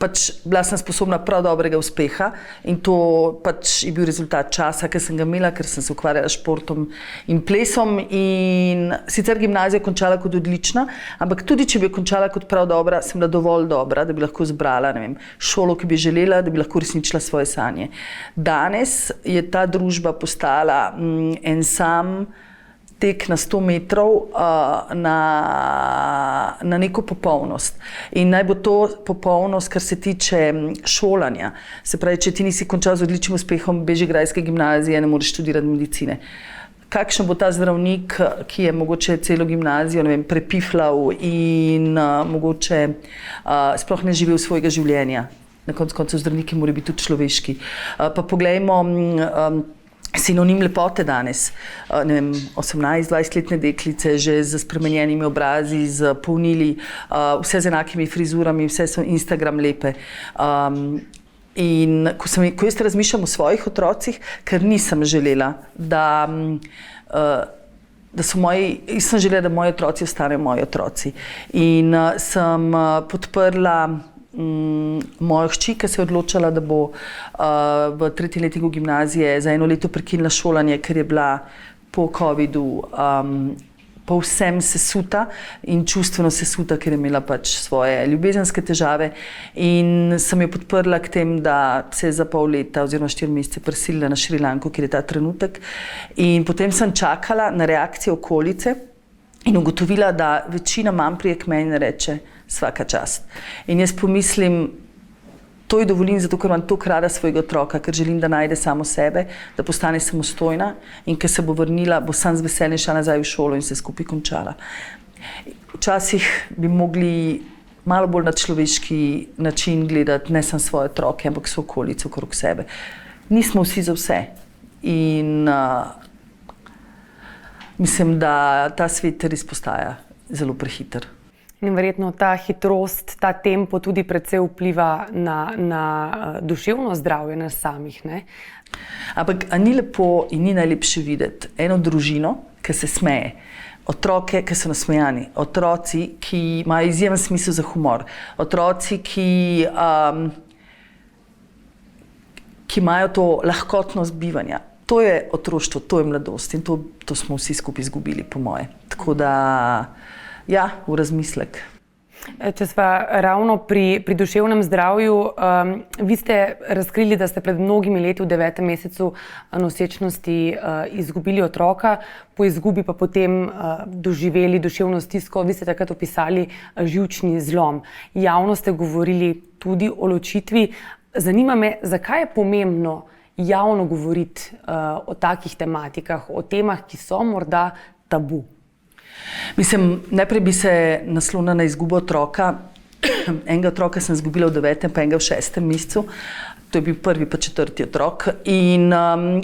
pač bila sem sposobna prav dobrega uspeha in to pač je bil rezultat časa, ki sem ga imela, ker sem se ukvarjala s športom in plesom in sicer gimnazijo končala kot odlična, ampak tudi če bi jo končala kot prav dobra, sem bila dovolj dobra, da bi lahko zbrala, ne vem, šolo, ki bi želela, da bi lahko uresničila svoje sanje. Danes je ta družba postala en sam tek na 100 metrov na neko popolnost. In naj bo to popolnost, kar se tiče šolanja. Se pravi, če ti nisi končal z odličnim uspehom bežigrajske gimnazije, ne moreš študirati medicine. Kakšen bo ta zdravnik, ki je mogoče celo gimnazijo, ne vem, prepiflal in mogoče sploh ne živel svojega življenja. Na koncu zdravniki morajo biti tudi človeški. Pa poglejmo sinonim lepote danes, ne vem, 18-20-letne deklice, že z spremenjenimi obrazi, z polnili, vse z enakimi frizurami, vse so Instagram lepe. In ko jaz razmišljam o svojih otrocih, ker nisem želela, da so jaz sem želela, da moji otroci ostanejo moji otroci. In sem podprla mojo hči, ki se je odločala, da bo v 3. letniku gimnazije za 1 leto prekinila šolanje, ker je bila po covidu povsem sesuta in čustveno sesuta, ker je imela pač svoje ljubezenske težave. In sem jo podprla k tem, da se je za pol leta oziroma 4 mesece preselila na Šrilanko, kjer je ta trenutek. In potem sem čakala na reakcijo okolice in ugotovila, da večina mam prije k meni reče svaka čast. In jaz pomislim, to ji dovolim, zato ker imam toliko rada svojega otroka, ker želim, da najde samo sebe, da postane samostojna in ker se bo vrnila, bo sam z veseljem šla nazaj v šolo in se skupaj končala. Včasih bi mogli malo bolj na človeški način gledati ne samo svoje otroke, ampak so okolico okrog sebe. Nismo vsi za vse in mislim, da ta svet res postaja zelo prehiter.
In verjetno ta hitrost, ta tempo tudi precej vpliva na duševno zdravje nas samih, ne?
Ampak a ni lepo in ni najlepše videti eno družino, ki se smeje, otroke, ki so nasmejani, otroci, ki imajo izjemen smisel za humor, otroci, ki imajo to lahkotnost bivanja. To je otroštvo, to je mladost in to smo vsi skupaj izgubili, po moje. Tako da ja, v razmislek.
Če sva ravno pri duševnem zdravju, vi ste razkrili, da ste pred mnogimi leti v 9. mesecu nosečnosti izgubili otroka, po izgubi pa potem doživeli duševno stisko. Vi ste takrat opisali živčni zlom. Javno ste govorili tudi o ločitvi. Zanima me, zakaj je pomembno javno govoriti o takih tematikah, o temah, ki so morda tabu?
Mislim, najprej bi se naslonila na izgubo otroka. Enega otroka sem izgubila v 9. pa enega v 6. mesecu. To je bil 1. pa 4. otrok. In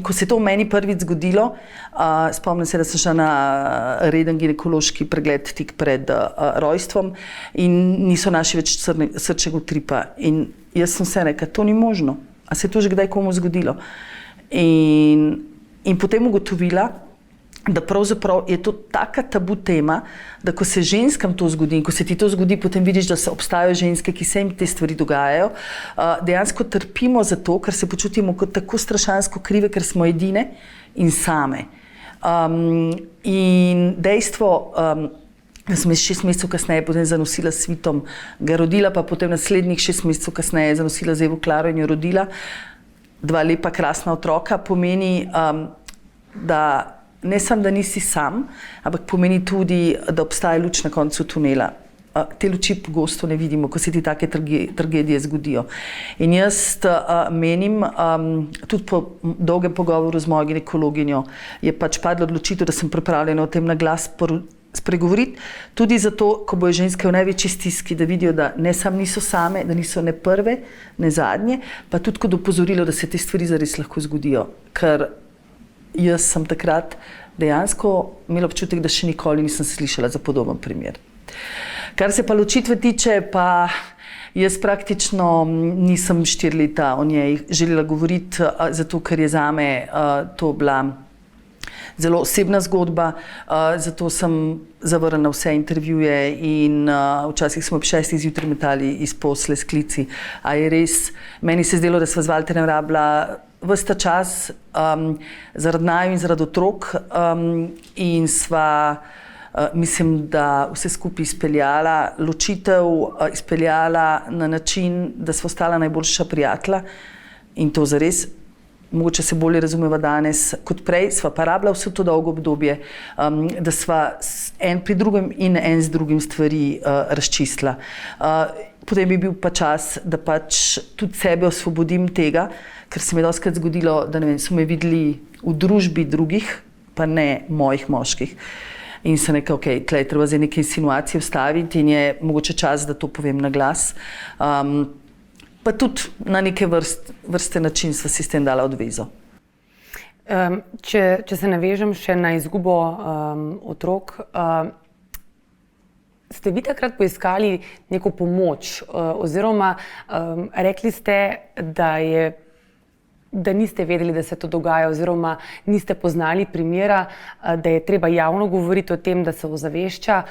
ko se je to v meni prvič zgodilo, spomnim se, da sem šla na reden ginekološki pregled tik pred rojstvom in niso našli več srčnega utripa. In jaz sem se rekla, to ni možno. A se je to že kdaj komu zgodilo? In potem ugotovila, da pravzaprav je to taka tabu tema, da ko se ženskam to zgodi in ko se ti to zgodi, potem vidiš, da obstajajo ženske, ki se jim te stvari dogajajo. Dejansko trpimo zato, ker se počutimo kot tako strašansko krive, ker smo edine in same. In dejstvo, da sem 6 mesecev kasneje potem zanosila s Svitom, ga rodila, pa potem naslednjih 6 mesecev kasneje zanosila z Evo Klaro in jo rodila, 2 lepa, krasna otroka, pomeni, da ne samo, da nisi sam, ampak pomeni tudi, da obstaja luč na koncu tunela. Te luči pogosto ne vidimo, ko se ti take tragedije zgodijo. In jaz menim, tudi po dolgem pogovoru z mojo ginekologinjo, je pač padla odločitev, da sem pripravljena o tem na glas spregovoriti, tudi zato, ko bojo ženske v največji stiski, da vidijo, da ne samo niso same, da niso ne prve, ne zadnje, pa tudi kot opozorilo, da se te stvari zares lahko zgodijo. Ker jaz sem takrat dejansko imela občutek, da še nikoli nisem slišala za podoben primer. Kar se pa ločitve tiče, pa jaz praktično nisem 4 leta o njej želela govoriti, zato ker je zame to bila zelo osebna zgodba, zato sem zavrnila vse intervjuje in včasih smo ob 6. zjutraj metali iz posle s klici. A je res, meni se je zdelo, da sva z Valterjem rabila ves ta čas zaradi naju in zaradi otrok in sva, mislim, da vse skupaj izpeljala, ločitev izpeljala na način, da sva ostala najboljša prijatelja in to zares. Mogoče se bolje razumeva danes kot prej, sva pa rabila vse to dolgo obdobje, da sva en pri drugem in en z drugim stvari razčistila. Potem bi bil pa čas, da pač tudi sebe osvobodim tega, ker se mi je dostikrat zgodilo, da ne vem, so me videli v družbi drugih, pa ne mojih moških. In sem rekla, ok, tle je treba zdaj neke insinuacije vstaviti in je mogoče čas, da to povem na glas. Pa tudi na neke vrste način sva si s tem dala odvezo.
Če se navežem še na izgubo otrok, ste vi takrat poiskali neko pomoč oziroma rekli ste, da niste vedeli, da se to dogaja oziroma niste poznali primera, da je treba javno govoriti o tem, da se ozavešča.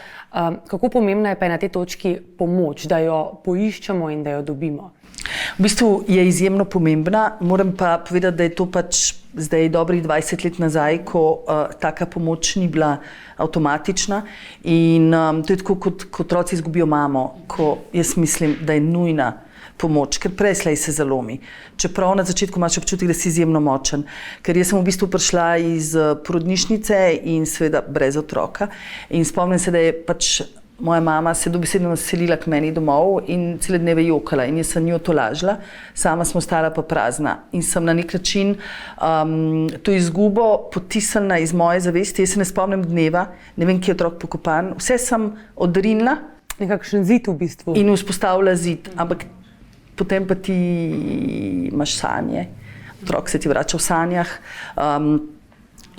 Kako pomembna je pa na tej točki pomoč, da jo poiščemo in da jo dobimo?
V bistvu je izjemno pomembna, moram pa povedati, da je to pač zdaj dobrih 20 let nazaj, ko taka pomoč ni bila avtomatična in to je tako, kot otroci izgubijo mamo, ko jaz mislim, da je nujna pomoč, ker prej se zalomi. Čeprav na začetku imaš občutek, da si izjemno močen, ker jaz sem v bistvu prišla iz porodnišnice in seveda brez otroka in spomnim se, da je pač moja mama se dobesedno naselila k meni domov in cele dneve jokala in jaz sem njo tolažila, sama smo ostala pa prazna in sem na nek način to izgubo potisnila iz moje zavesti. Jaz se ne spomnim dneva, ne vem, kje je otrok pokopan, vse sem odrinila.
Nekakšen zid v bistvu.
In vzpostavila zid, ampak potem pa ti imaš sanje, otrok se ti vrača v sanjah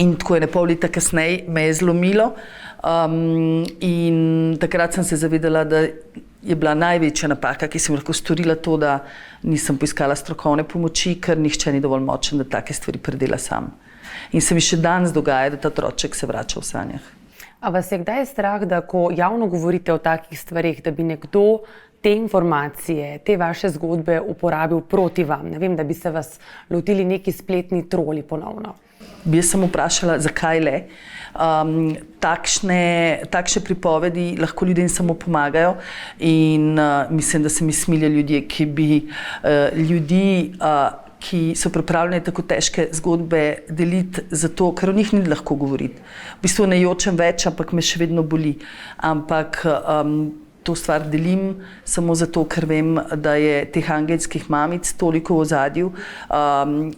in tako je pol leta kasneje me je zlomilo. In takrat sem se zavedala, da je bila največja napaka, ki sem lahko storila to, da nisem poiskala strokovne pomoči, ker nihče ni dovolj močen, da take stvari predela sam. In se mi še danes dogaja, da ta otroček se vrača v sanjah.
A vas je kdaj strah, da ko javno govorite o takih stvarih, da bi nekdo te informacije, te vaše zgodbe uporabil proti vam? Ne vem, da bi se vas lotili neki spletni troli ponovno.
Bi jaz sem vprašala, zakaj le. Takšne pripovedi lahko ljudem samo pomagajo in mislim, da se mi smilijo ljudje, ki bi ljudi, ki so pripravljeni tako težke zgodbe deliti zato, ker o njih ni lahko govoriti. V bistvu ne jočem več, ampak me še vedno boli. Ampak to stvar delim samo zato, ker vem, da je teh angelskih mamic toliko v ozadju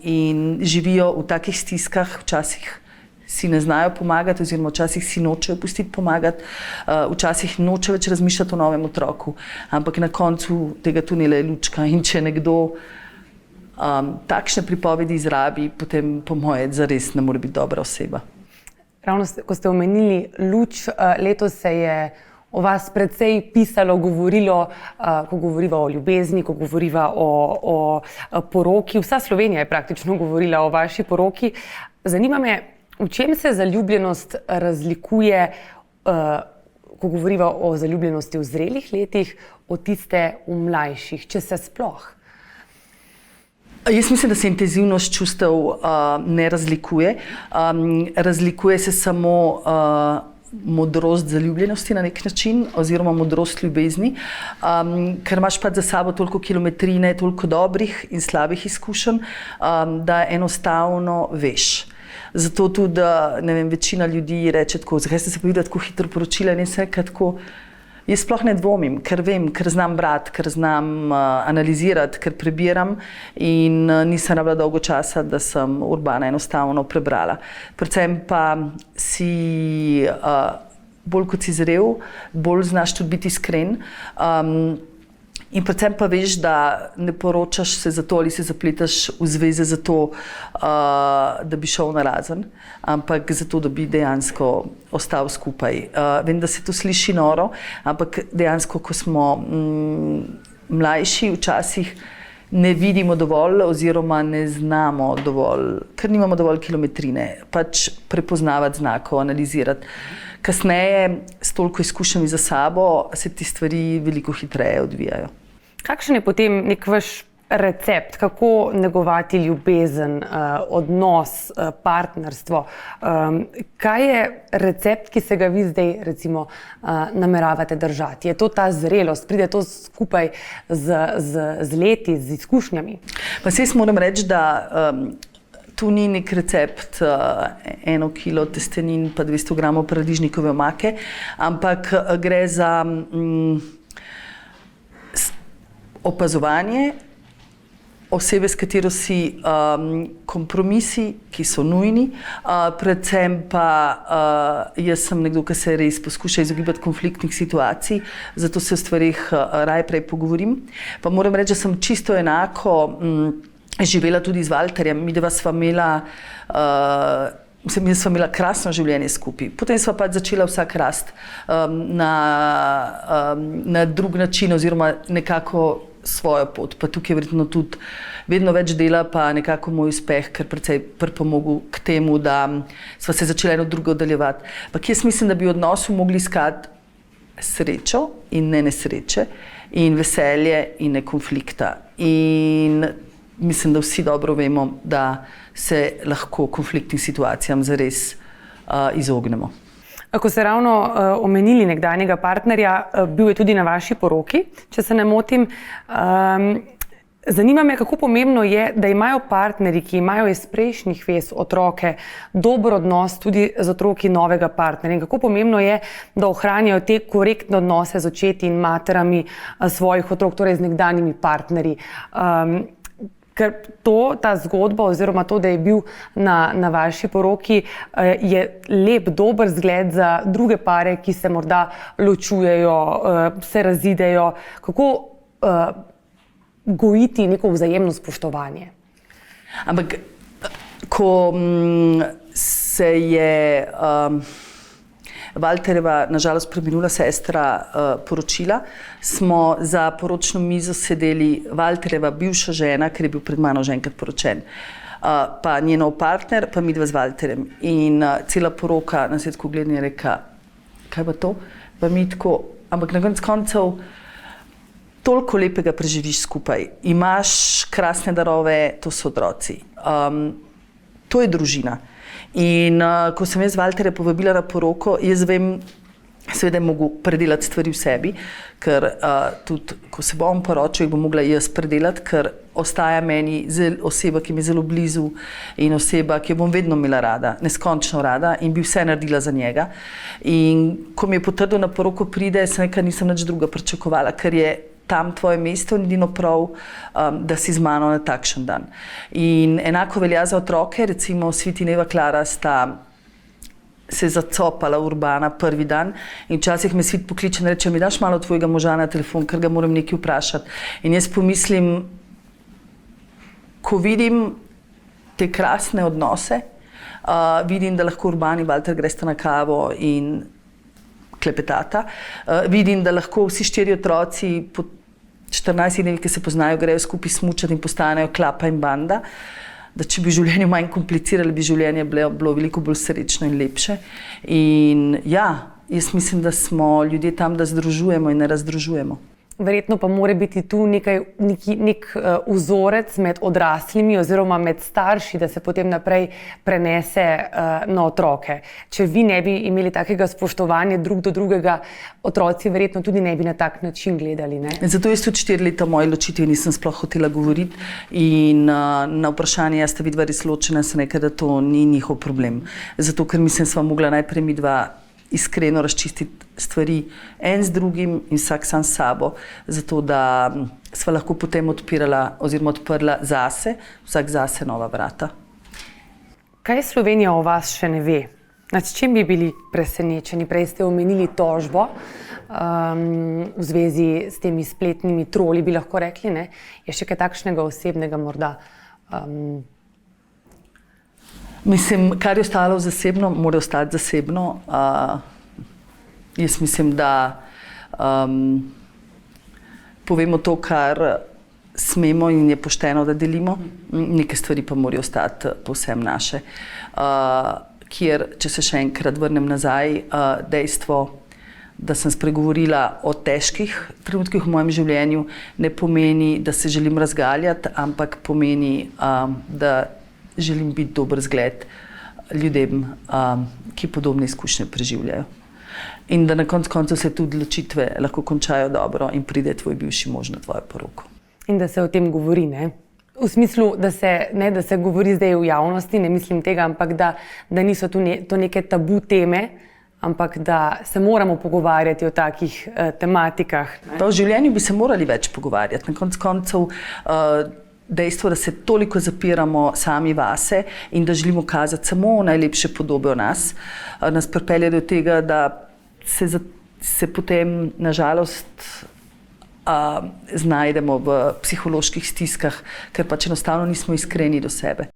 in živijo v takih stiskah, včasih si ne znajo pomagati, oziroma včasih si nočejo pustiti pomagati, včasih noče več razmišljati o novem otroku, ampak na koncu tega tunela je lučka in če nekdo takšne pripovedi izrabi, potem po moje zares ne more biti dobra oseba.
Ravno, ko ste omenili luč, letos se je o vas precej pisalo, govorilo, ko govoriva o ljubezni, ko govoriva o poroki. Vsa Slovenija je praktično govorila o vaši poroki. Zanima me, v čem se zaljubljenost razlikuje, ko govoriva o zaljubljenosti v zrelih letih, od tiste v mlajših, če se sploh?
Jaz mislim, da se intenzivnost čustev ne razlikuje. Razlikuje se samo modrost zaljubljenosti na nek način, oziroma modrost ljubezni, ker imaš pač za sabo toliko kilometrine, toliko dobrih in slabih izkušenj, da enostavno veš. Zato tudi, ne vem, večina ljudi reče tako, zakaj ste se pa videli tako hitro poročila, in jaz rekam tako, jaz sploh ne dvomim, ker vem, ker znam brati, ker znam analizirati, ker prebiram in nisem rabila dolgo časa, da sem Urbana enostavno prebrala. Predvsem pa si bolj kot si zrel, bolj znaš tudi biti iskren. In predvsem pa veš, da ne poročaš se zato ali se zapletaš v zveze zato, da bi šel narazen, ampak zato, da bi dejansko ostal skupaj. Vem, da se to sliši noro, ampak dejansko, ko smo mlajši, včasih ne vidimo dovolj oziroma ne znamo dovolj, ker nimamo dovolj kilometrine, pač prepoznavati znakov, analizirati. Kasneje, s toliko izkušnjami za sabo, se ti stvari veliko hitreje odvijajo. Kakšen
je potem nek vaš recept, kako negovati ljubezen, odnos, partnerstvo? Kaj je recept, ki se ga vi zdaj recimo nameravate držati? Je to ta zrelost, pride to skupaj z leti, z izkušnjami?
Pa jaz moram reči, da tu ni nek recept 1 kilo testenin pa 200 gramov paradižnikove omake, ampak gre za opazovanje osebe, s katero si kompromisi, ki so nujni, predvsem pa jaz sem nekdo, ki se res poskuša izogibati konfliktnih situacij, zato se o stvarih raje prej pogovorim. Pa moram reči, da sem čisto enako živela tudi z Valterjem. Midva sva imela, jaz sva imela krasno življenje skupaj. Potem sva pač začela vsak rast na drug način oziroma nekako svojo pot. Pa tukaj je verjetno tudi vedno več dela, pa nekako moj uspeh, ker precej pripomogel k temu, da sva se začela eno drugo oddaljevati. Ampak jaz mislim, da bi v odnosu mogli iskati srečo in ne nesreče, in veselje in ne konflikta. In mislim, da vsi dobro vemo, da se lahko konfliktnim situacijam zares izognemo.
Ko ste ravno omenili nekdanjega partnerja, bil je tudi na vaši poroki, če se ne motim. Zanima me, kako pomembno je, da imajo partnerji, ki imajo iz prejšnjih vez otroke, dober odnos tudi z otroki novega partnerja. In kako pomembno je, da ohranjajo te korektne odnose z očeti in materami svojih otrok, torej z nekdanjimi partnerji. Ker ta zgodba oziroma to, da je bil na vaši poroki, je lep, dober zgled za druge pare, ki se morda ločujejo, se razidejo. Kako gojiti neko vzajemno spoštovanje?
Ampak, ko se je Valterjeva, nažalost preminula sestra, poročila, smo za poročno mizo sedeli Valterjeva bivša žena, ker je bil pred mano že enkrat poročen, pa njen nov partner, pa midva z Valterjem. In cela poroka nas je tako gledala in je rekla, kaj pa to? Pa mi tako, ampak na konec koncev toliko lepega preživiš skupaj. Imaš krasne darove, to so otroci. To je družina. In ko sem jaz Valterja povabila na poroko, jaz vem, seveda je mogel predelati stvari v sebi, ker tudi, ko se bom poročil, jih bom mogla jaz predelati, ker ostaja meni oseba, ki mi je zelo blizu in oseba, ki jo bom vedno imela rada, neskončno rada in bi vse naredila za njega. In ko mi je potrdil na poroko pride, sem rekla, nisem nič druga pričakovala, ker je tam tvoje mesto in edino prav, da si z mano na takšen dan. In enako velja za otroke, recimo Svit in Eva Klara sta se je zacopala Urbana prvi dan in včasih me svet pokliče in reče, mi daš malo tvojega moža na telefon, ker ga moram nekaj vprašati. In jaz pomislim, ko vidim te krasne odnose, vidim, da lahko Urban in Walter gresta na kavo in klepetata, vidim, da lahko vsi 4 otroci po 14 dnevih, ki se poznajo, grejo skupaj smučati in postanejo klapa in banda, da če bi življenje manj komplicirali, bi življenje bilo veliko bolj srečno in lepše. In ja, jaz mislim, da smo ljudje tam, da združujemo in ne razdružujemo.
Verjetno pa mora biti tu nek vzorec med odraslimi oziroma med starši, da se potem naprej prenese na otroke. Če vi ne bi imeli takega spoštovanja drug do drugega, otroci verjetno tudi ne bi na tak način gledali, ne?
Zato jaz tudi 4 leta moje ločitve nisem sploh hotela govoriti in na vprašanje, sta vidva res ločena, sem rekla, da to ni njihov problem. Zato, ker mislim, sva mogla najprej midva iskreno razčistiti stvari en z drugim in vsak sam s sabo, zato da sva lahko potem odprla zase, vsak zase nova vrata.
Kaj Slovenija o vas še ne ve? Nad čim bi bili presenečeni? Prej ste omenili tožbo v zvezi s temi spletnimi troli, bi lahko rekli, ne? Je še kaj takšnega osebnega morda?
Mislim, kar je ostalo zasebno, mora ostati zasebno. Jaz mislim, da povemo to, kar smemo in je pošteno, da delimo. Neke stvari pa morajo ostati povsem naše. Kjer, če se še enkrat vrnem nazaj, dejstvo, da sem spregovorila o težkih trenutkih v mojem življenju, ne pomeni, da se želim razgaljati, ampak pomeni, da želim biti dober zgled ljudem, ki podobne izkušnje preživljajo. In da na koncu se tudi odločitve lahko končajo dobro in pride tvoj bivši mož na tvojo poroko.
In da se o tem govori, ne? V smislu, da se govori zdaj v javnosti, ne mislim tega, ampak da niso to neke tabu teme, ampak da se moramo pogovarjati o takih tematikah.
Pa v življenju bi se morali več pogovarjati. Na koncu dejstvo, da se toliko zapiramo sami vase in da želimo kazati samo najlepše podobe o nas, nas pripelje do tega, da se potem nažalost znajdemo v psiholoških stiskah, ker pač enostavno nismo iskreni do sebe.